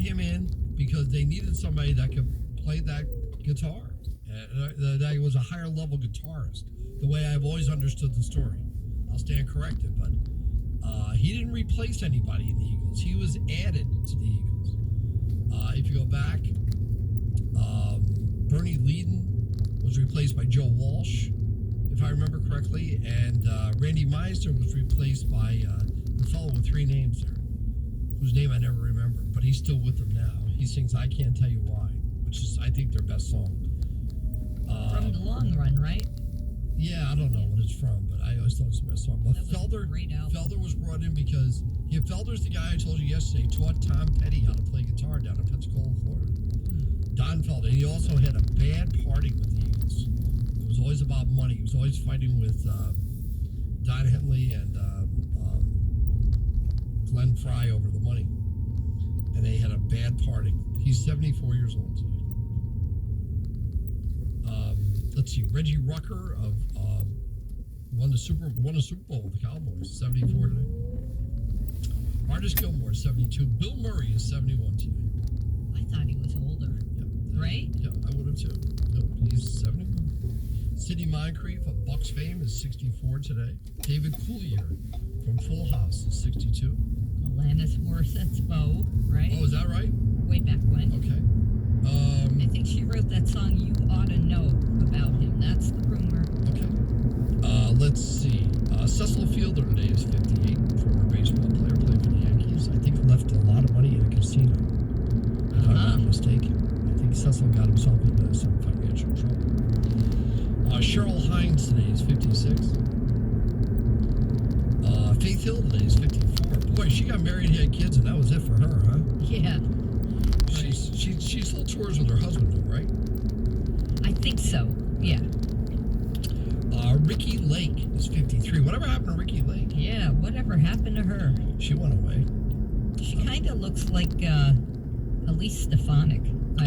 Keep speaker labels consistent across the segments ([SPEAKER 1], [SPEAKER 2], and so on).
[SPEAKER 1] him in because they needed somebody that could play that guitar. That was a higher level guitarist. The way I've always understood the story. I'll stand corrected, but he didn't replace anybody in the Eagles. He was added to the Eagles. If you go back, Bernie Leadon was replaced by Joe Walsh, if I remember correctly, and Randy Meisner was replaced by the fellow with three names there, whose name I never remember, but he's still with them now. He sings "I Can't Tell You Why," which is, I think, their best song.
[SPEAKER 2] From the Long Run, right?
[SPEAKER 1] Yeah, I don't know what it's from, but I always thought it was the best song. But Felder was brought in because Felder's the guy I told you yesterday taught Tom Petty how to play guitar down in Pensacola, Florida. Don Felder. He also had a bad parting with the Eagles. It was always about money. He was always fighting with Don Henley and Glenn Fry over the money. And they had a bad parting. He's 74 years old today. Let's see, Reggie Rucker of won a Super Bowl with the Cowboys, 74 today. Marcus Gilmore, 72. Bill Murray is 71 today.
[SPEAKER 2] I thought he was older.
[SPEAKER 1] Yeah.
[SPEAKER 2] Right?
[SPEAKER 1] Yeah, I would have too. Nope, he's 71. Sidney Moncrief of Bucks fame is 64 today. David Coulier from Full House is 62.
[SPEAKER 2] Alanis Morissette's beau, right?
[SPEAKER 1] Oh, is that right?
[SPEAKER 2] Way back when.
[SPEAKER 1] Okay.
[SPEAKER 2] I think she wrote that song "You Ought to Know" about him. That's the rumor.
[SPEAKER 1] Okay. Let's see. Cecil Fielder today is 58. Former baseball player, played for the Yankees. I think left a lot of money in a casino, if I'm not mistaken. I think Cecil got himself into some financial trouble. Cheryl Hines today is 56. Faith Hill today is 54. Boy, she got married and had kids, and that was it for her, huh?
[SPEAKER 2] Yeah.
[SPEAKER 1] She still tours with her husband, though, right?
[SPEAKER 2] I think so, yeah.
[SPEAKER 1] Ricky Lake is 53. Whatever happened to Ricky Lake?
[SPEAKER 2] Yeah, whatever happened to her?
[SPEAKER 1] She went away.
[SPEAKER 2] She kind of looks like Elise Stefanik.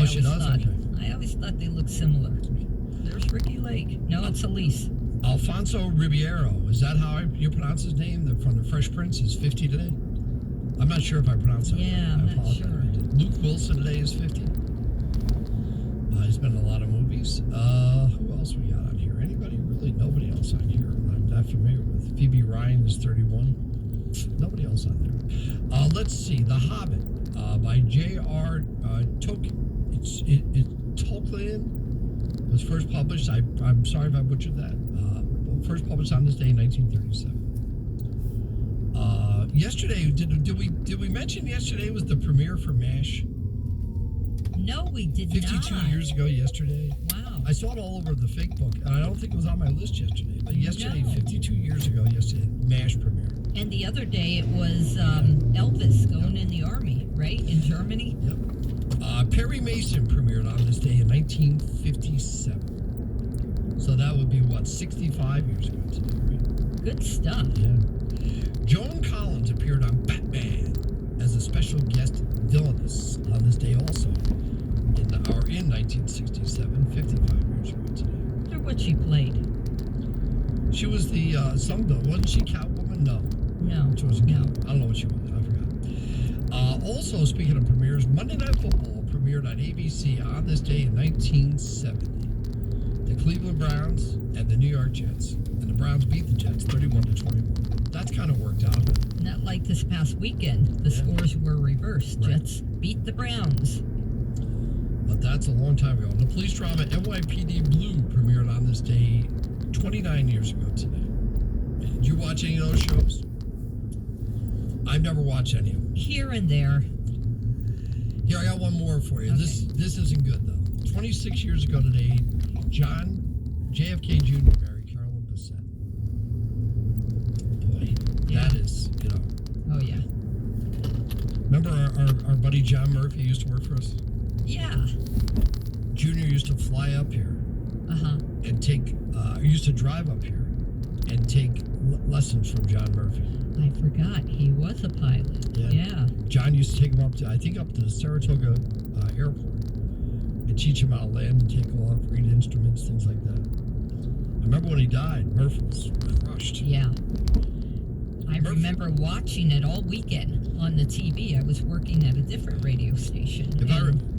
[SPEAKER 1] She does? Okay.
[SPEAKER 2] I always thought they looked similar. There's Ricky Lake. No, it's Elise.
[SPEAKER 1] Alfonso Ribeiro, is that how you pronounce his name? From the Fresh Prince is 50 today? I'm not sure if I pronounced that right.
[SPEAKER 2] I'm not sure.
[SPEAKER 1] Luke Wilson today is 50. He's been in a lot of movies. Who else we got on here? Anybody really? Nobody else on here I'm not familiar with. Phoebe Ryan is 31. Nobody else on there. Let's see. The Hobbit by J.R. Tolkien was first published. I'm sorry if I butchered that. First published on this day in 1937. Yesterday, did we mention yesterday was the premiere for MASH?
[SPEAKER 2] No, we did
[SPEAKER 1] 52
[SPEAKER 2] not.
[SPEAKER 1] years ago yesterday.
[SPEAKER 2] Wow.
[SPEAKER 1] I saw it all over the fake book, and I don't think it was on my list yesterday. But yesterday, 52 years ago yesterday, MASH premiere.
[SPEAKER 2] And the other day it was Elvis going in the army, right? In Germany?
[SPEAKER 1] Yep. Perry Mason premiered on this day in 1957. So that would be, 65 years ago today, right?
[SPEAKER 2] Good stuff.
[SPEAKER 1] Yeah. Joan Collins appeared on Batman as a special guest villainess on this day also. In 1967, 55 years ago today.
[SPEAKER 2] I wonder what she played.
[SPEAKER 1] She was the, wasn't she Catwoman? No.
[SPEAKER 2] No.
[SPEAKER 1] She wasn't Catwoman. I don't know what she was. I forgot. Also, speaking of premieres, Monday Night Football premiered on ABC on this day in 1970. The Cleveland Browns and the New York Jets. And the Browns beat the Jets 31-21. That's kind of worked out.
[SPEAKER 2] Not like this past weekend. The scores were reversed.
[SPEAKER 1] Right.
[SPEAKER 2] Jets beat the Browns.
[SPEAKER 1] But that's a long time ago. The police drama NYPD Blue premiered on this day 29 years ago today. Did you watch any of those shows? I've never watched any of them.
[SPEAKER 2] Here and there.
[SPEAKER 1] Here, I got one more for you.
[SPEAKER 2] Okay.
[SPEAKER 1] This isn't good, though. 26 years ago today, John JFK Jr. married Carolyn Bessette. Boy, that is,
[SPEAKER 2] Oh, yeah.
[SPEAKER 1] Remember our buddy John Murphy used to work for us?
[SPEAKER 2] Yeah.
[SPEAKER 1] Junior used to fly up here and take, used to drive up here and take lessons from John Murphy.
[SPEAKER 2] I forgot. He was a pilot. Yeah.
[SPEAKER 1] John used to take him up to the Saratoga airport and teach him how to land and take off, read instruments, things like that. I remember when he died, Murphy was crushed.
[SPEAKER 2] Yeah. I remember watching it all weekend on the TV. I was working at a different radio station.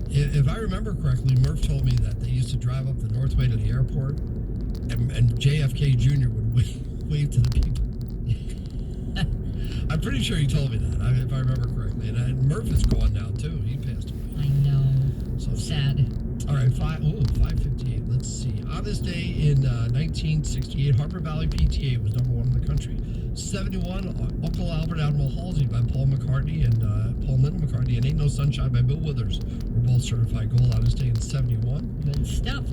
[SPEAKER 1] If I remember correctly, Murph told me that they used to drive up the Northway to the airport, and JFK Jr. would wave to the people. I'm pretty sure he told me that, if I remember correctly. And Murph is gone now, too. He passed away.
[SPEAKER 2] I know.
[SPEAKER 1] So
[SPEAKER 2] sad.
[SPEAKER 1] All right, 558. Let's see. On this day in 1968, Harper Valley PTA was number 1 in the country. 71, Uncle Albert Animal Halsey by Paul McCartney and Paul Little McCartney, and Ain't No Sunshine by Bill Withers were both certified gold on this day in 71.
[SPEAKER 2] Good stuff.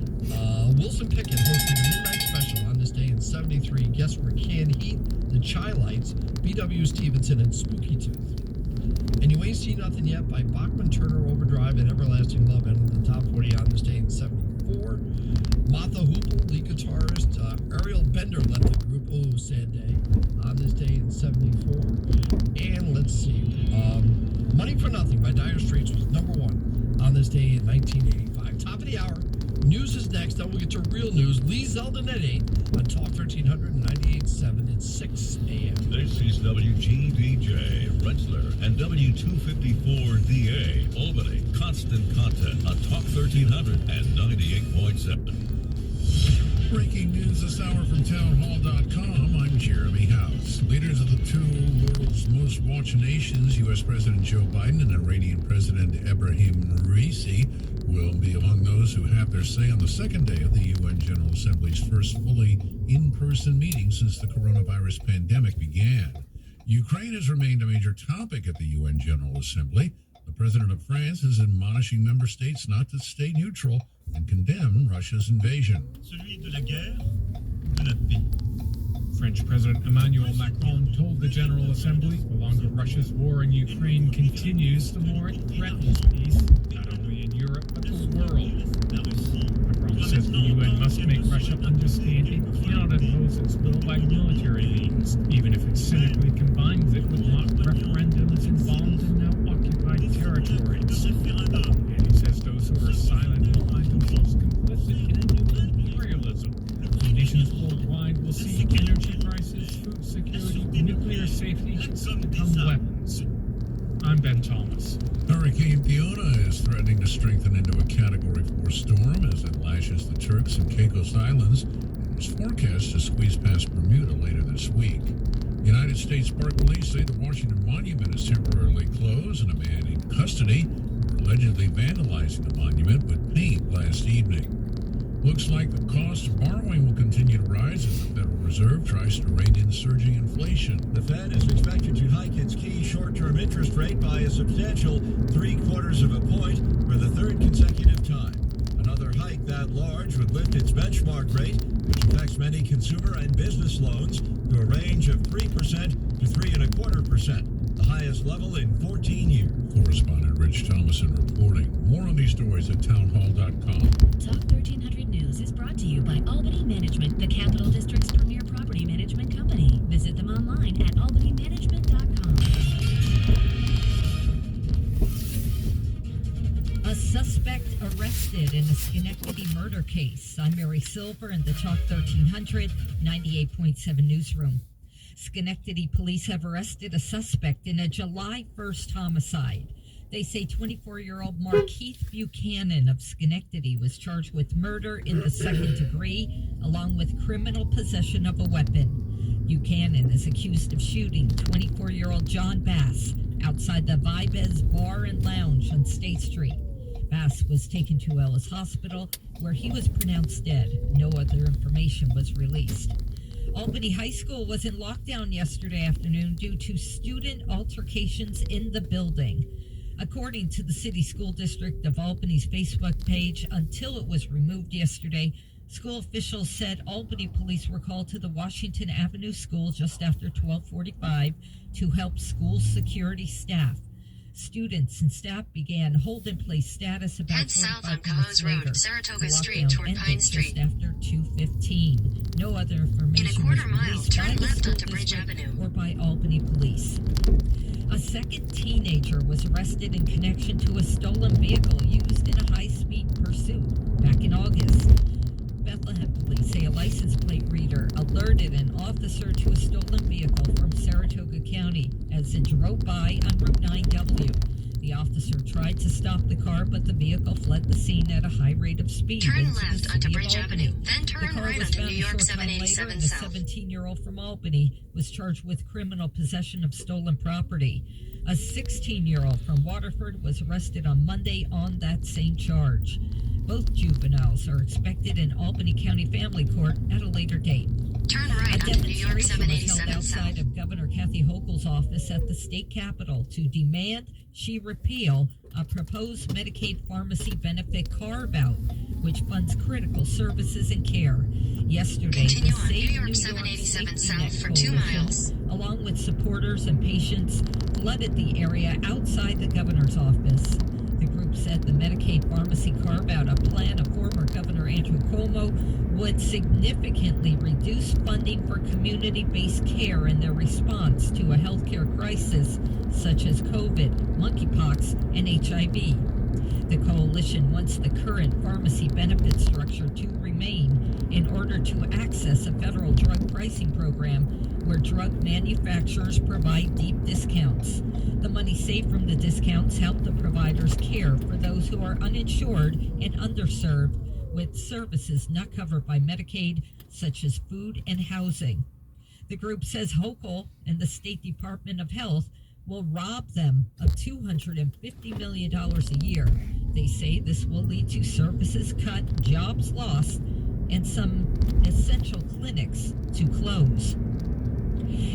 [SPEAKER 1] Wilson Pickett hosted a midnight special on this day in 73. Guests were Can Heat, The Chai Lights, B.W. Stevenson, and Spooky Tooth. And You Ain't Seen Nothing Yet by Bachman Turner Overdrive and Everlasting Love entered the top 40 on this day in 74. Martha Hoople, lead guitarist, Ariel Bender left the group. Oh, sad day. On this day in 74. And let's see. Money for Nothing by Dire Straits was number 1 on this day in 1985. Top of the hour. News is next. Then we'll get to real news. Lee Zeldin at 8 on Talk 1300 and 98.7 at 6 a.m.
[SPEAKER 3] This is WGBJ, Rensselaer, and W254DA, Albany. Constant content on Talk 1300 and 98.7.
[SPEAKER 4] Breaking news this hour from townhall.com. I'm Jeremy House. Leaders of the two world's most watched nations, U.S. President Joe Biden and Iranian President Ebrahim Raisi, will be among those who have their say on the second day of the UN General Assembly's first fully in-person meeting since the coronavirus pandemic began. Ukraine has remained a major topic at the UN General Assembly. The president of France is admonishing member states not to stay neutral and condemn Russia's invasion.
[SPEAKER 3] Celui de la guerre, de la paix.
[SPEAKER 5] French President Emmanuel Macron told the General Assembly the longer Russia's war in Ukraine continues, the more it threatens peace, not only in Europe but the world. Macron says the UN must make Russia understand it cannot impose its will by military means, even if it cynically combines it with mock referendums involved in now occupied territories. And he says those who are silent will find themselves complicit in a new imperialism. Nations worldwide will see energy prices, food security, nuclear safety become weapons. I'm Ben Thomas.
[SPEAKER 4] Hurricane Fiona is threatening to strengthen into a Category 4 storm as it lashes the Turks and Caicos Islands and is forecast to squeeze past Bermuda later this week. United States Park Police say the Washington Monument is temporarily closed and a man in custody for allegedly vandalizing the monument with paint last evening. Looks like the cost of borrowing will continue to rise as the Federal Reserve tries to rein in surging inflation.
[SPEAKER 6] The Fed is expected to hike its key short-term interest rate by a substantial 0.75 of a point for the third consecutive time. Another hike that large would lift its benchmark rate, which affects many consumer and business loans, to a range of 3% to 3.25%, the highest level in 14 years.
[SPEAKER 4] Correspondent Rich Thomason reporting. More on these stories at townhall.com.
[SPEAKER 7] Talk 1300 News is brought to you by Albany Management, the Capital District's premier property management company. Visit them online at albanymanagement.com.
[SPEAKER 2] A suspect arrested in a Schenectady murder case. I'm Mary Silver in the Talk 1300 98.7 newsroom. Schenectady police have arrested a suspect in a July 1st homicide. They say 24-year-old Markeith Buchanan of Schenectady was charged with murder in the second degree, along with criminal possession of a weapon. Buchanan is accused of shooting 24-year-old John Bass outside the Vibes Bar and Lounge on State Street. Bass was taken to Ellis Hospital, where he was pronounced dead. No other information was released. Albany High School was in lockdown yesterday afternoon due to student altercations in the building. According to the City School District of Albany's Facebook page, until it was removed yesterday, school officials said Albany police were called to the Washington Avenue School just after 12:45 to help school security staff. Students and staff began hold-in-place status about
[SPEAKER 7] Head south on
[SPEAKER 2] 45 minutes
[SPEAKER 7] Cahoes Road,
[SPEAKER 2] later.
[SPEAKER 7] Saratoga
[SPEAKER 2] The
[SPEAKER 7] Street
[SPEAKER 2] lockdown
[SPEAKER 7] toward
[SPEAKER 2] ended
[SPEAKER 7] Pine
[SPEAKER 2] just
[SPEAKER 7] Street.
[SPEAKER 2] after 2:15. No other information
[SPEAKER 7] In a quarter
[SPEAKER 2] was
[SPEAKER 7] mile,
[SPEAKER 2] released
[SPEAKER 7] turn
[SPEAKER 2] by the
[SPEAKER 7] left
[SPEAKER 2] school
[SPEAKER 7] onto Bridge
[SPEAKER 2] district
[SPEAKER 7] Avenue.
[SPEAKER 2] or by Albany police. A second teenager was arrested in connection to a stolen vehicle used in a high-speed pursuit back in August. Bethlehem Police say a license plate reader alerted an officer to a stolen vehicle from Saratoga County as it drove by on Route 9W. The officer tried to stop the car, but the vehicle fled the scene at a high rate of speed.
[SPEAKER 7] Turn left onto Bridge Avenue, then turn right onto New York 787 South.
[SPEAKER 2] A 17-year-old from Albany was charged with criminal possession of stolen property. A 16-year-old from Waterford was arrested on Monday on that same charge. Both juveniles are expected in Albany County Family Court at a later date.
[SPEAKER 7] Turn right onto New York
[SPEAKER 2] A demonstration was held
[SPEAKER 7] 787
[SPEAKER 2] outside
[SPEAKER 7] South.
[SPEAKER 2] of Governor Kathy Hochul's office at the state capitol to demand she repeal a proposed Medicaid pharmacy benefit carve-out, which funds critical services and care. Yesterday,
[SPEAKER 7] Continue
[SPEAKER 2] the
[SPEAKER 7] on
[SPEAKER 2] Save
[SPEAKER 7] New York
[SPEAKER 2] New
[SPEAKER 7] 787
[SPEAKER 2] Safety Net
[SPEAKER 7] South for 2
[SPEAKER 2] Coalition,
[SPEAKER 7] miles.
[SPEAKER 2] along with supporters and patients, flooded the area outside the governor's office. The group said the Medicaid pharmacy carve-out, a plan of former Governor Andrew Cuomo, would significantly reduce funding for community-based care in their response to a healthcare crisis such as COVID, monkeypox, and HIV. The coalition wants the current pharmacy benefit structure to remain in order to access a federal drug pricing program where drug manufacturers provide deep discounts. The money saved from the discounts help the providers care for those who are uninsured and underserved with services not covered by Medicaid, such as food and housing. The group says Hochul and the State Department of Health will rob them of $250 million a year. They say this will lead to services cut, jobs lost, and some essential clinics to close.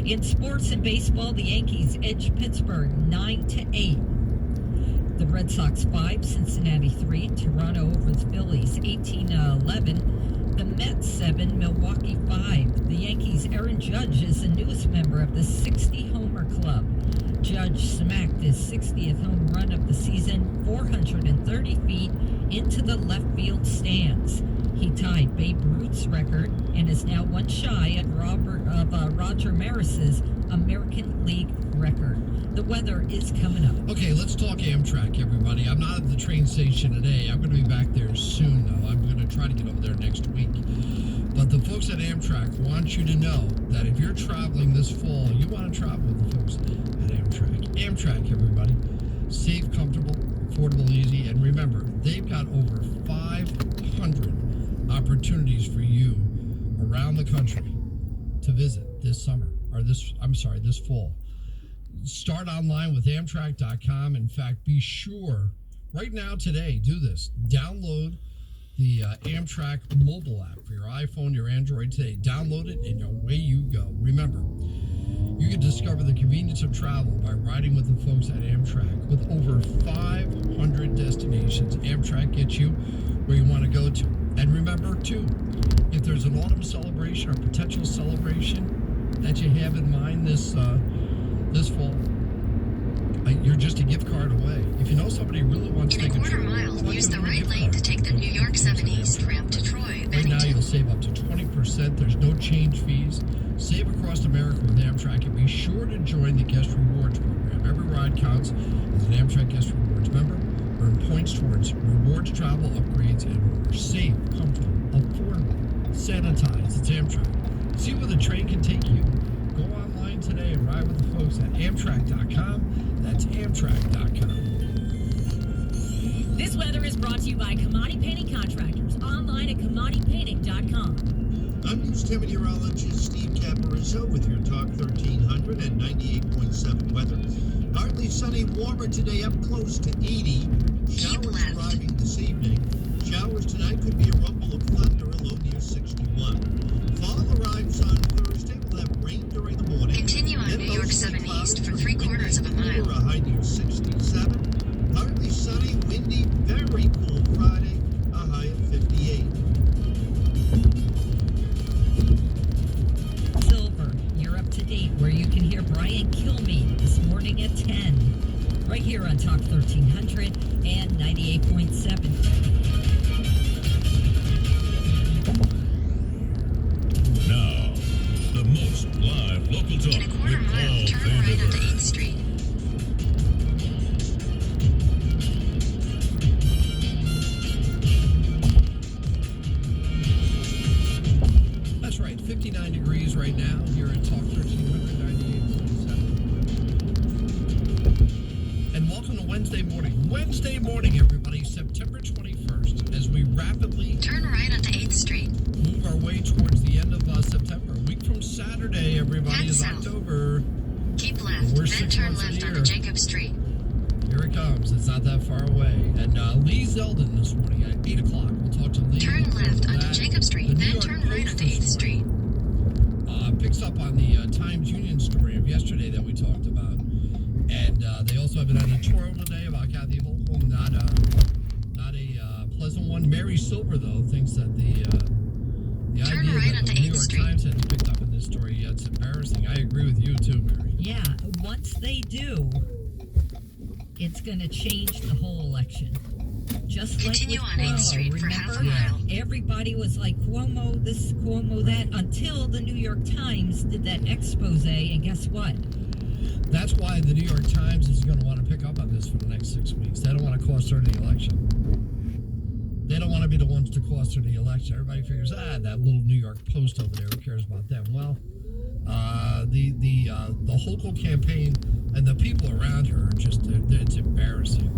[SPEAKER 2] In sports and baseball, the Yankees edge Pittsburgh 9-8. The Red Sox 5, Cincinnati 3, Toronto over the Phillies 18-11. The Mets 7, Milwaukee 5. The Yankees' Aaron Judge is the newest member of the 60-homer club. Judge smacked his 60th home run of the season 430 feet into the left field stands. He tied Babe Ruth's record and is now one shy of Roger Maris's American League record. The weather is coming up.
[SPEAKER 1] Okay, let's talk Amtrak, everybody. I'm not at the train station today. I'm going to be back there soon, though. I'm going to try to get over there next week. But the folks at Amtrak want you to know that if you're traveling this fall, you want to travel with the folks at Amtrak. Amtrak, everybody. Safe, comfortable, affordable, easy. And remember, they've got over 500 opportunities for you around the country to visit this summer, or this fall. Start online with Amtrak.com. In fact, be sure right now today, do this. Download the Amtrak mobile app for your iPhone, your Android today. Download it and away you go. Remember, you can discover the convenience of travel by riding with the folks at Amtrak. With over 500 destinations, Amtrak gets you where you want to go to. And remember, too, if there's an autumn celebration or potential celebration that you have in mind this fall, you're just a gift card away. If you know somebody who really wants to take a trip,
[SPEAKER 7] In a quarter mile, use the right lane to take the New York 7 East ramp to Troy.
[SPEAKER 1] Right now, you'll save up to 20%. There's no change fees. Save across America with Amtrak, and be sure to join the Guest Rewards program. Every ride counts as an Amtrak Guest Rewards member. Earn points towards rewards, travel, upgrades, and more. Safe, comfortable, affordable, sanitized. It's Amtrak. See where the train can take you. Go online today and ride with the folks at Amtrak.com. That's Amtrak.com.
[SPEAKER 7] This weather is brought to you by Commodity Painting Contractors. Online at CommodityPainting.com.
[SPEAKER 8] I'm News 10 meteorologist Steve Caparizzo with your Talk 1300 and 98.7 weather. Partly sunny, warmer today, up close to 80. Showers arriving this evening. Showers tonight could be a rumble of thunder, a low near 61. Fall arrives on Thursday. We'll have rain during the morning.
[SPEAKER 7] Continue on
[SPEAKER 8] Then
[SPEAKER 7] New York
[SPEAKER 8] mostly
[SPEAKER 7] 7
[SPEAKER 8] cloudy
[SPEAKER 7] East for
[SPEAKER 8] during
[SPEAKER 7] 3/4 of a mile.
[SPEAKER 8] A high near 67. Partly sunny, windy, very cool Friday, a high of 58.
[SPEAKER 2] Silver, you're up to date where you can hear Brian Kilmeade this morning at 10. Right here on Talk 1300 and 98.7.
[SPEAKER 3] Now, the most live local talk
[SPEAKER 7] In a quarter
[SPEAKER 3] with
[SPEAKER 7] mile,
[SPEAKER 3] Paul
[SPEAKER 7] turn right onto
[SPEAKER 3] Vanderberg.
[SPEAKER 7] 8th Street.
[SPEAKER 1] and welcome to Wednesday morning. Wednesday morning, everybody, September 21st, as we rapidly
[SPEAKER 7] Turn right onto 8th Street.
[SPEAKER 1] move our way towards the end of September. A week from Saturday, everybody,
[SPEAKER 7] Head
[SPEAKER 1] is
[SPEAKER 7] south.
[SPEAKER 1] October.
[SPEAKER 7] Keep left,
[SPEAKER 1] We're
[SPEAKER 7] then
[SPEAKER 1] 6
[SPEAKER 7] turn
[SPEAKER 1] months of
[SPEAKER 7] left
[SPEAKER 1] the
[SPEAKER 7] onto
[SPEAKER 1] year.
[SPEAKER 7] Jacob Street.
[SPEAKER 1] Here it comes. It's not that far away. And Lee Zeldin this morning at 8 o'clock. We'll talk to Lee.
[SPEAKER 7] Turn left onto
[SPEAKER 1] That.
[SPEAKER 7] Jacob
[SPEAKER 1] The
[SPEAKER 7] Street,
[SPEAKER 1] New
[SPEAKER 7] then
[SPEAKER 1] York
[SPEAKER 7] turn right
[SPEAKER 1] Post
[SPEAKER 7] onto
[SPEAKER 1] this
[SPEAKER 7] 8th Street.
[SPEAKER 1] morning, picks up on the Times Union story of yesterday that we talked about. And they also have an editorial today about Kathy Hochul, not a pleasant one. Mary Silver, though, thinks that the
[SPEAKER 7] Turn
[SPEAKER 1] idea
[SPEAKER 7] right
[SPEAKER 1] that
[SPEAKER 7] onto
[SPEAKER 1] the New
[SPEAKER 7] 8th
[SPEAKER 1] York
[SPEAKER 7] Street.
[SPEAKER 1] Times has picked up in this story, it's embarrassing. I agree with you, too, Mary.
[SPEAKER 2] Yeah, once they do, it's going to change the whole election. Just
[SPEAKER 7] Continue
[SPEAKER 2] like
[SPEAKER 7] on
[SPEAKER 2] with
[SPEAKER 7] 8th
[SPEAKER 2] Cuomo,
[SPEAKER 7] Street for
[SPEAKER 2] remember?
[SPEAKER 7] half a mile.
[SPEAKER 2] Everybody was like, Cuomo this, Cuomo that, until the New York Times did that expose, and guess what?
[SPEAKER 1] That's why the New York Times is going to want to pick up on this for the next 6 weeks. They don't want to cost her the election. They don't want to be the ones to cost her the election. Everybody figures, that little New York Post over there, who cares about them? Well, the Hochul campaign and the people around her are just, it's embarrassing.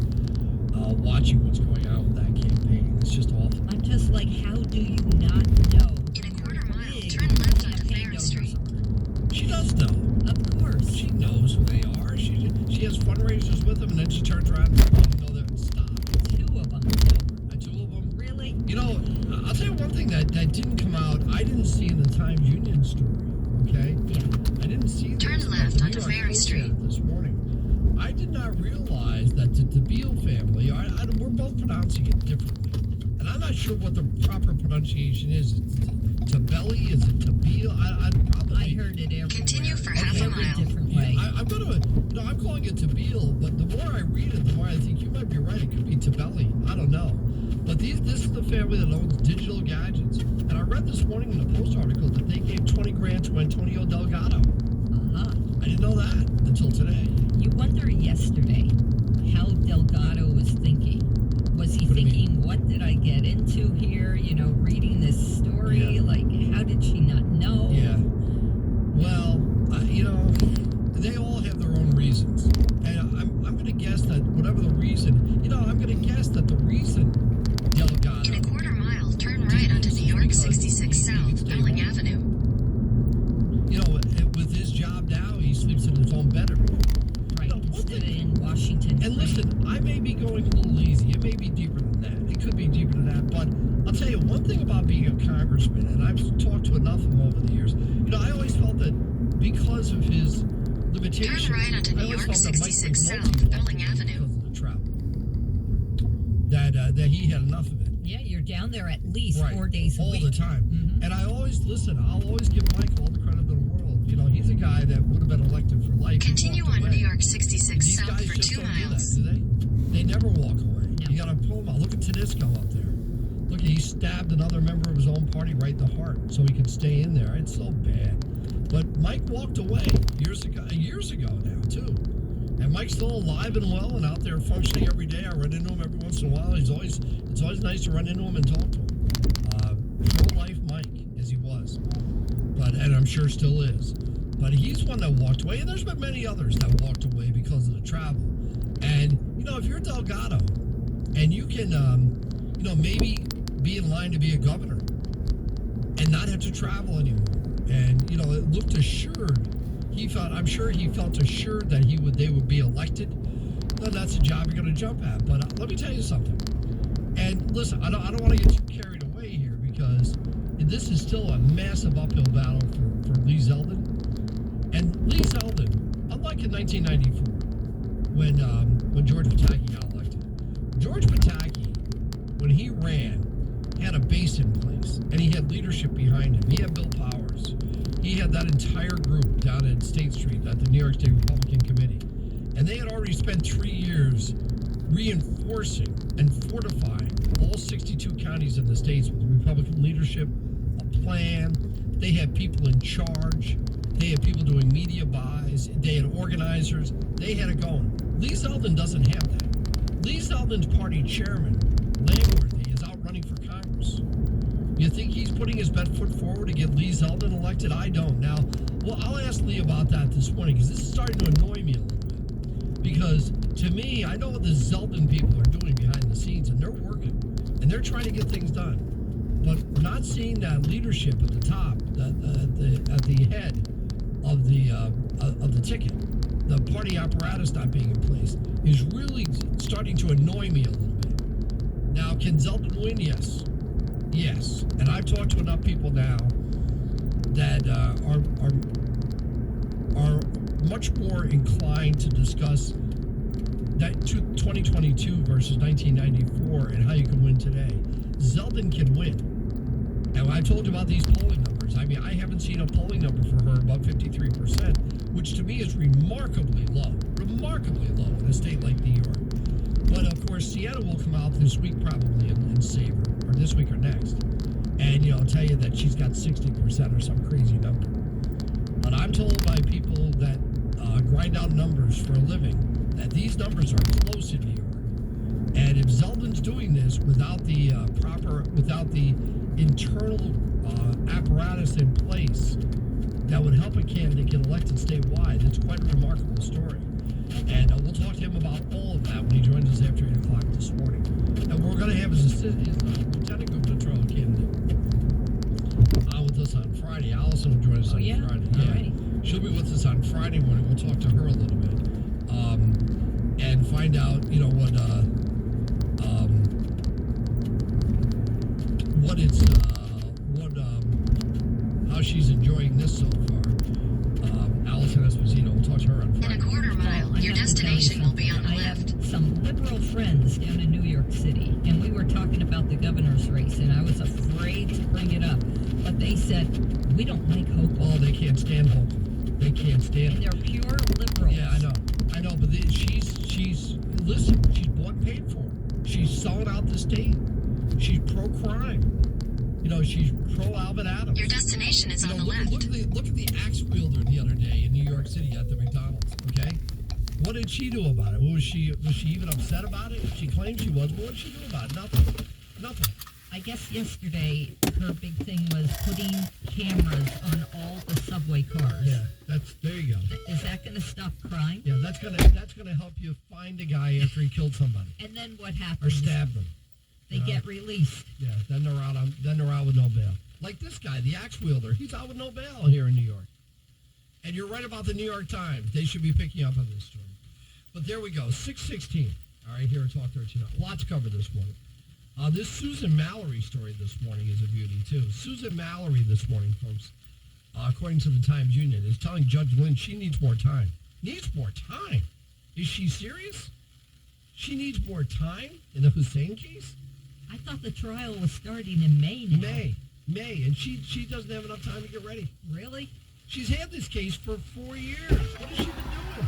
[SPEAKER 1] Watching what's going on with that campaign. It's just awful.
[SPEAKER 2] I'm just like, how do you not know?
[SPEAKER 7] In a quarter mile,
[SPEAKER 2] Big
[SPEAKER 7] turn left onto
[SPEAKER 2] campaign
[SPEAKER 7] Ferry Street.
[SPEAKER 2] donors
[SPEAKER 1] She does know.
[SPEAKER 2] are. Of course.
[SPEAKER 1] She knows who they are. She has fundraisers with them, and then she turns around and lets them know that stop.
[SPEAKER 2] Two of them.
[SPEAKER 1] Two of them.
[SPEAKER 2] Really?
[SPEAKER 1] You know, I'll tell you one thing that didn't come out. I didn't see in the Times Union story. Okay.
[SPEAKER 2] Yeah.
[SPEAKER 1] I didn't see this.
[SPEAKER 7] Turn
[SPEAKER 1] but
[SPEAKER 7] left
[SPEAKER 1] the New
[SPEAKER 7] onto
[SPEAKER 1] York
[SPEAKER 7] Ferry
[SPEAKER 1] Post
[SPEAKER 7] Street.
[SPEAKER 1] had it this morning. I did not realize that the Beale family, we're both pronouncing it differently. And I'm not sure what the proper pronunciation is. Tabelli? Is it Tabeel?
[SPEAKER 2] I heard it everywhere.
[SPEAKER 7] Continue for half a
[SPEAKER 2] Every
[SPEAKER 7] mile.
[SPEAKER 2] different way.
[SPEAKER 1] I'm calling it Tabeel, but the more I read it, the more I think you might be right. It could be Tabelli. I don't know. But this is the family that owns Digital Gadgets. And I read this morning in the Post article that they gave $20,000 to Antonio Delgado.
[SPEAKER 2] Uh-huh.
[SPEAKER 1] I didn't know that until today.
[SPEAKER 2] You wonder yesterday how Delgado was thinking. Was he
[SPEAKER 1] What do you
[SPEAKER 2] thinking, what did I get into here? You know, reading this story,
[SPEAKER 1] Yeah.
[SPEAKER 2] like, how did she not know?
[SPEAKER 1] Yeah. Well, they all have their own reasons. And I'm going to guess that whatever the reason, I'm going to guess that the reason Delgado...
[SPEAKER 7] In a quarter mile, turn right onto New York 66 South, Bowling Avenue.
[SPEAKER 1] With his job now, he sleeps in his own bed every night.
[SPEAKER 2] Right, instead of in Washington.
[SPEAKER 1] And listen, I may be going a little easy. It may be deeper than that. It could be deeper than that. But I'll tell you one thing about being a congressman, and I've talked to enough of him over the years. I always felt that because of his limitations,
[SPEAKER 7] Turn right onto
[SPEAKER 1] I
[SPEAKER 7] New
[SPEAKER 1] always
[SPEAKER 7] York
[SPEAKER 1] felt that Mike
[SPEAKER 7] 66
[SPEAKER 1] McNulty
[SPEAKER 7] South,
[SPEAKER 1] walked
[SPEAKER 7] Bowling
[SPEAKER 1] away
[SPEAKER 7] Avenue.
[SPEAKER 1] because of the travel. That he had enough of it.
[SPEAKER 2] Yeah, you're down there at least
[SPEAKER 1] Right.
[SPEAKER 2] 4 days a
[SPEAKER 1] all
[SPEAKER 2] week.
[SPEAKER 1] the time.
[SPEAKER 2] Mhm.
[SPEAKER 1] And I'll always give Mike all the credit in the world. He's a guy that would have been elected for life. He
[SPEAKER 7] Continue
[SPEAKER 1] walked
[SPEAKER 7] on
[SPEAKER 1] away.
[SPEAKER 7] New York 66
[SPEAKER 1] These
[SPEAKER 7] South
[SPEAKER 1] guys
[SPEAKER 7] for
[SPEAKER 1] just
[SPEAKER 7] 2
[SPEAKER 1] don't do
[SPEAKER 7] miles.
[SPEAKER 1] that, do they? They never walk away.
[SPEAKER 2] No.
[SPEAKER 1] You gotta pull them out. Look at Tedesco up there. Look, he stabbed another member of his own party right in the heart so he could stay in there. It's so bad. But Mike walked away years ago now, too. And Mike's still alive and well and out there functioning every day. I run into him every once in a while. It's always nice to run into him and talk to him. Pro-life Mike, as he was. And I'm sure still is. But he's one that walked away, and there's been many others that walked away because of the travel. And, if you're Delgado, and you can, maybe be in line to be a governor, and not have to travel anymore, and, it looked assured, I'm sure he felt assured that they would be elected, then that's a job you're going to jump at. But let me tell you something. And listen, I don't want to get too carried away here, because this is still a massive uphill battle for Lee Zeldin. And Lee Zeldin, unlike in 1994, when George Pataki got elected, George Pataki, when he ran, had a base in place, and he had leadership behind him. He had Bill Powers. He had that entire group down at State Street at the New York State Republican Committee. And they had already spent 3 years reinforcing and fortifying all 62 counties in the states with Republican leadership, a plan. They had people in charge. They had people doing media buys. They had organizers. They had it going. Lee Zeldin doesn't have that. Lee Zeldin's party chairman, Langworthy, is out running for Congress. You think he's putting his best foot forward to get Lee Zeldin elected? I don't. Now, I'll ask Lee about that this morning, because this is starting to annoy me a little bit. Because to me, I know what the Zeldin people are doing behind the scenes, and they're working, and they're trying to get things done. But not seeing that leadership at the top, at the head of the ticket, the party apparatus not being in place, is really starting to annoy me a little bit. Now, can Zeldin win? Yes. Yes. And I've talked to enough people now that are much more inclined to discuss that 2022 versus 1994 and how you can win today. Zeldin can win. And I told you about these polling numbers. I mean, I haven't seen a polling number for her above 53%, which to me is remarkably low in a state like New York. But of course, Sienna will come out this week probably and save her, or this week or next. And, tell you that she's got 60% or some crazy number. But I'm told by people that grind out numbers for a living that these numbers are close in New York. And if Zeldin's doing this without the internal apparatus in place that would help a candidate get elected statewide, it's quite a remarkable story. And we'll talk to him about all of that when he joins us after 8 o'clock this morning. And we're going to have his lieutenant gubernatorial candidate with us on Friday. Allison will join us on Friday. Yeah.
[SPEAKER 2] Right.
[SPEAKER 1] She'll be with us on Friday morning. We'll talk to her a little bit and find out, how she's enjoying this so far. Allison Esposito, we'll talk to her on Friday.
[SPEAKER 7] In a quarter mile, your destination will be on the
[SPEAKER 2] I
[SPEAKER 7] left.
[SPEAKER 2] have some liberal friends down in New York City, and we were talking about the governor's race, and I was afraid to bring it up. But they said, we don't like Hochul.
[SPEAKER 1] Oh, they can't stand Hochul. They can't stand
[SPEAKER 2] And
[SPEAKER 1] it.
[SPEAKER 2] they're pure liberals.
[SPEAKER 1] Yeah, I know, but she's bought and paid for. She's selling out the state. She's pro-crime. She's pro-Albert Adams.
[SPEAKER 7] Your destination is on the
[SPEAKER 1] look,
[SPEAKER 7] left.
[SPEAKER 1] Look at the axe wielder the other day in New York City at the McDonald's, okay? What did she do about it? Was she even upset about it? She claimed she was, but what did she do about it? Nothing.
[SPEAKER 2] I guess yesterday her big thing was putting cameras on all the subway cars.
[SPEAKER 1] Yeah, there you go.
[SPEAKER 2] Is that going to stop crime?
[SPEAKER 1] Yeah, that's gonna help you find a guy after he killed somebody
[SPEAKER 2] And then what happens?
[SPEAKER 1] or stabbed them.
[SPEAKER 2] They get released.
[SPEAKER 1] Yeah, then they're out with no bail. Like this guy, the axe wielder, he's out with no bail here in New York. And you're right about the New York Times. They should be picking up on this story. But there we go, 6:16. All right, here at Talk 13. A lot to cover this morning. This Susan Mallory story this morning is a beauty, too. Susan Mallory this morning, folks, according to the Times Union, is telling Judge Lynch she needs more time. Needs more time? Is she serious? She needs more time in the Hussein case?
[SPEAKER 2] I thought the trial was starting in May now.
[SPEAKER 1] May, and she doesn't have enough time to get ready.
[SPEAKER 2] Really?
[SPEAKER 1] She's had this case for 4 years. What has she been doing?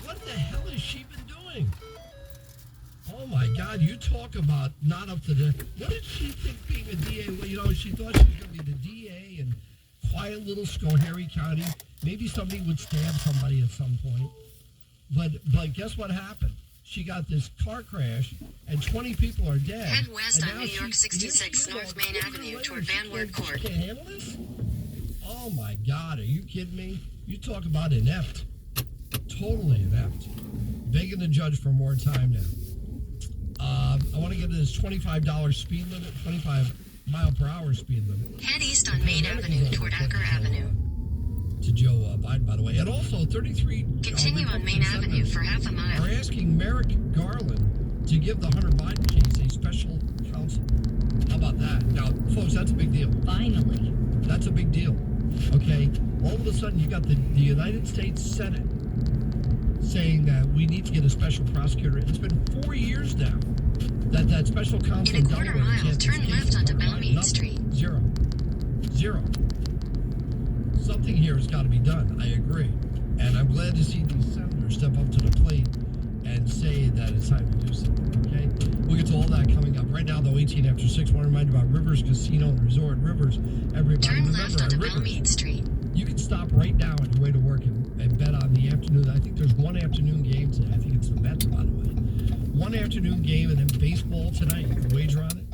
[SPEAKER 1] What the hell has she been doing? Oh my God, you talk about not up to the... What did she think being a DA? Well, she thought she was going to be the DA in quiet little Schoharie County. Maybe somebody would stab somebody at some point. But guess what happened? She got this car crash, and 20 people are dead.
[SPEAKER 7] Head west
[SPEAKER 1] and
[SPEAKER 7] on
[SPEAKER 1] now
[SPEAKER 7] New York 66 North Main Avenue toward Van Wert Court.
[SPEAKER 1] She can't handle this? Oh my God, are you kidding me? You talk about inept. Totally inept. Begging the judge for more time now. I want to get to this $25 speed limit, 25 mile per hour speed limit.
[SPEAKER 7] Head east on Main Avenue toward Acker Avenue.
[SPEAKER 1] To Joe Biden, by the way. And also 33...
[SPEAKER 7] Continue on Main Avenue for half a mile.
[SPEAKER 1] Are asking Merrick Garland to give the Hunter Biden case a special counsel. How about that? Now, folks, that's a big deal.
[SPEAKER 2] Finally.
[SPEAKER 1] That's a big deal. Okay? All of a sudden, you got the United States Senate saying that we need to get a special prosecutor. It's been 4 years now that special counsel...
[SPEAKER 7] In a quarter mile, turn left onto Belmead Street.
[SPEAKER 1] Zero. Something here has got to be done. I agree. And I'm glad to see these senators step up to the plate and say that it's time to do something, okay? We'll get to all that coming up. Right now, though, 18 after 6, I want to remind you about Rivers Casino and Resort. Rivers, everybody.
[SPEAKER 7] Turn left onto
[SPEAKER 1] Rivers,
[SPEAKER 7] Belmead Street.
[SPEAKER 1] you can stop right now on your way to work and bet on the afternoon. I think there's one afternoon game today. I think it's the Mets, by the way. One afternoon game and then baseball tonight. You can wager on it.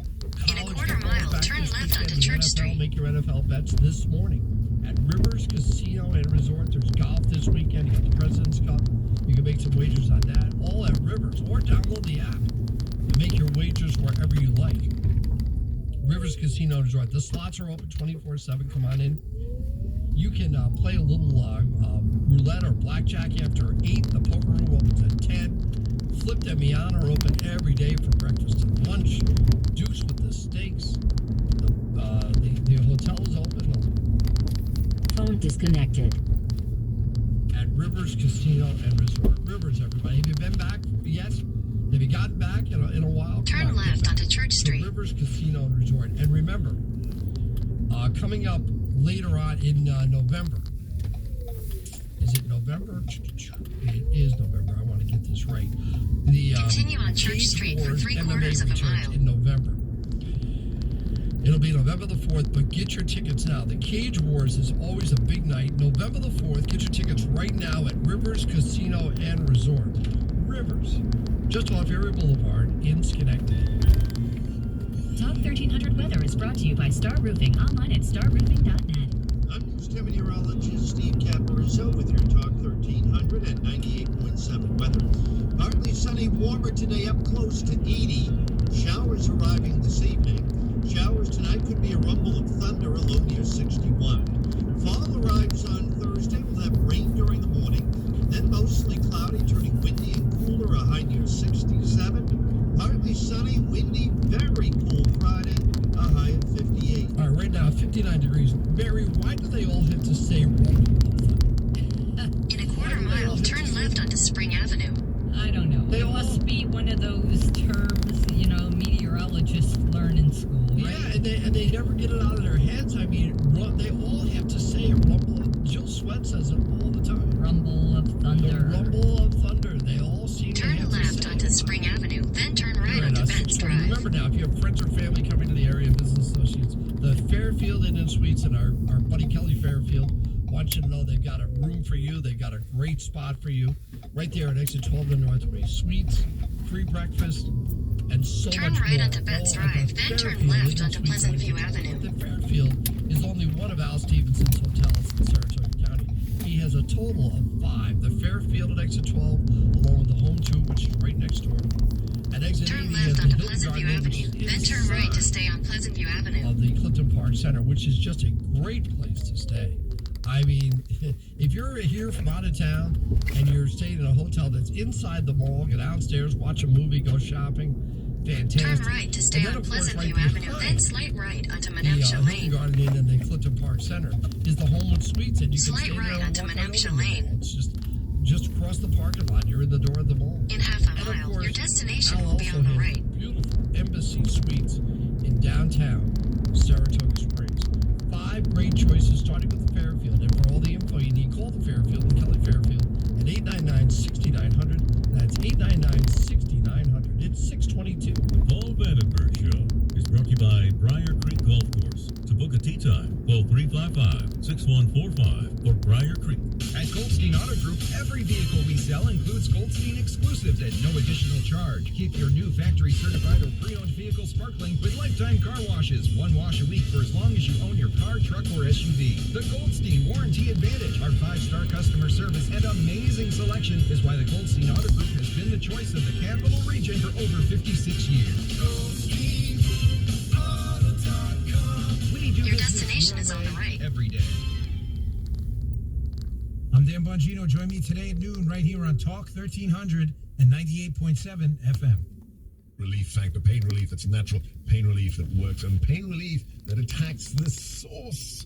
[SPEAKER 7] In a quarter mile, turn left onto Church Street.
[SPEAKER 1] Make your NFL bets this morning at Rivers Casino and Resort. There's golf this weekend. You got the President's Cup. You can make some wagers on that, all at Rivers, or download the app and make your wagers wherever you like. Rivers Casino Resort. The slots are open 24/7. Come on in. You can play a little roulette or blackjack after 8. The poker room opens at 10. Flip and Miana are open every day for breakfast and lunch. Dukes with the steaks. The hotel is open.
[SPEAKER 7] Phone disconnected.
[SPEAKER 1] At Rivers Casino and Resort. Rivers, everybody. Have you been back yet? Have you gotten back in a while?
[SPEAKER 7] Turn left onto Church Street.
[SPEAKER 1] Rivers Casino and Resort. And remember, coming up later on in November. Is it November? It is November. I want to get this right. The
[SPEAKER 7] Continue on Church
[SPEAKER 1] Cage
[SPEAKER 7] Street for
[SPEAKER 1] Wars
[SPEAKER 7] 3/4 of a
[SPEAKER 1] MMA
[SPEAKER 7] mile.
[SPEAKER 1] in November. It'll be November the 4th, but get your tickets now. The Cage Wars is always a big night. November the 4th. Get your tickets right now at Rivers Casino and Resort. Rivers, just off Erie Boulevard in Schenectady.
[SPEAKER 7] Talk 1300 Weather is brought to you by Star Roofing, online at starroofing.net.
[SPEAKER 8] I'm News 10 meteorologist Steve Caparizzo with your Talk 1300 and 98.7 weather. Partly sunny, warmer today, up close to 80. Showers arriving this evening. Showers tonight could be a rumble of thunder, a low near 61. Fall arrives on Thursday. We'll have rain during the morning. Then mostly cloudy, turning windy and cooler, a high near 67. Partly sunny, windy, very cool Friday, a high of 58.
[SPEAKER 1] All right, right now, 59 degrees. Mary, why do they all have to say rumble of thunder?
[SPEAKER 7] In a quarter mile, turn left onto Spring Avenue.
[SPEAKER 2] I don't know.
[SPEAKER 1] They
[SPEAKER 2] It
[SPEAKER 1] all-
[SPEAKER 2] must be one of those terms, meteorologists learn in school, right?
[SPEAKER 1] Yeah, and they never get it out of their heads. I mean, they all have to say a rumble. Jill Sweat says it all the time.
[SPEAKER 2] Rumble of
[SPEAKER 1] The
[SPEAKER 2] thunder.
[SPEAKER 1] rumble of thunder. They all seem to
[SPEAKER 7] Turn
[SPEAKER 1] have to
[SPEAKER 7] left
[SPEAKER 1] say
[SPEAKER 7] onto
[SPEAKER 1] it.
[SPEAKER 7] Spring Avenue, then turn right
[SPEAKER 1] All right,
[SPEAKER 7] onto
[SPEAKER 1] now,
[SPEAKER 7] Ben's
[SPEAKER 1] 6:20.
[SPEAKER 7] Drive.
[SPEAKER 1] Remember now, if you have friends or family coming to the area, business associates, the Fairfield Inn and Suites and our buddy Kelly Fairfield want you to know they've got a room for you. They've got a great spot for you right there at exit 12 in Northway. Suites, free breakfast, and so
[SPEAKER 7] Turn
[SPEAKER 1] much
[SPEAKER 7] right
[SPEAKER 1] more.
[SPEAKER 7] onto Ben's
[SPEAKER 1] All at
[SPEAKER 7] Drive,
[SPEAKER 1] the
[SPEAKER 7] then turn
[SPEAKER 1] Fairfield
[SPEAKER 7] left
[SPEAKER 1] Inn and
[SPEAKER 7] onto
[SPEAKER 1] Suites
[SPEAKER 7] Pleasant
[SPEAKER 1] right
[SPEAKER 7] View
[SPEAKER 1] there.
[SPEAKER 7] Avenue.
[SPEAKER 1] The Fairfield is only one of Al Stevenson's hotels in Saratoga County. He has a total of 5. The Fairfield at exit 12, along with the Home 2, which is right next door. At exit 80,
[SPEAKER 7] Turn
[SPEAKER 1] he has
[SPEAKER 7] left
[SPEAKER 1] the
[SPEAKER 7] onto
[SPEAKER 1] Hilton
[SPEAKER 7] Pleasant View
[SPEAKER 1] Garden, which
[SPEAKER 7] Avenue,
[SPEAKER 1] is
[SPEAKER 7] then turn right to
[SPEAKER 1] inside
[SPEAKER 7] stay on Pleasant View Avenue.
[SPEAKER 1] of the Clifton Park Center, which is just a great place to stay. I mean, if you're here from out of town and you're staying in a hotel that's inside the mall, go downstairs, watch a movie, go shopping, fantastic.
[SPEAKER 7] Turn right to stay
[SPEAKER 1] And then,
[SPEAKER 7] on
[SPEAKER 1] of course,
[SPEAKER 7] Pleasant
[SPEAKER 1] right
[SPEAKER 7] View Avenue,
[SPEAKER 1] behind
[SPEAKER 7] then slight right onto
[SPEAKER 1] the
[SPEAKER 7] Menempsha
[SPEAKER 1] Hilton
[SPEAKER 7] Lane.
[SPEAKER 1] Garden Inn and the Clifton Park Center is the Homewood Suites, and you can
[SPEAKER 7] Slight
[SPEAKER 1] stay
[SPEAKER 7] right
[SPEAKER 1] there and
[SPEAKER 7] onto
[SPEAKER 1] walk right
[SPEAKER 7] Menempsha
[SPEAKER 1] over the
[SPEAKER 7] Lane.
[SPEAKER 1] mall. It's just across the parking lot. You're in the door of the mall.
[SPEAKER 7] In half a
[SPEAKER 1] And of
[SPEAKER 7] mile,
[SPEAKER 1] course,
[SPEAKER 7] your destination
[SPEAKER 1] Al
[SPEAKER 7] will be
[SPEAKER 1] also
[SPEAKER 7] on the
[SPEAKER 1] has
[SPEAKER 7] right.
[SPEAKER 1] Beautiful Embassy Suites in downtown Saratoga Springs. 5 great choices, starting with the Fairfield. And for all the info you need, call the Fairfield and Kelly Fairfield at 899-6900. That's 899-6900. It's 622.
[SPEAKER 3] The Paul Vandenberg Show is brought to you by Briar Creek Golf Course. To book a tee time, call 355-6145 or Briar Creek.
[SPEAKER 9] At Goldstein Auto Group, every vehicle we sell includes Goldstein exclusives at no additional charge. Keep your new factory certified or pre-owned vehicle sparkling with lifetime car washes. 1 wash a week for as long as you own your car, truck, or SUV. The Goldstein Warranty Advantage, our 5-star customer service and amazing selection is why the Goldstein Auto Group has been the choice of the Capital Region for over 56 years. We do
[SPEAKER 7] Your
[SPEAKER 9] business
[SPEAKER 7] destination
[SPEAKER 9] your
[SPEAKER 7] is on the
[SPEAKER 9] way
[SPEAKER 7] right.
[SPEAKER 9] every day. I'm Dan Bongino. Join me today at noon right here on Talk 1300 and 98.7 FM.
[SPEAKER 4] Relief Factor, pain relief that's natural, pain relief that works, and pain relief that attacks the source.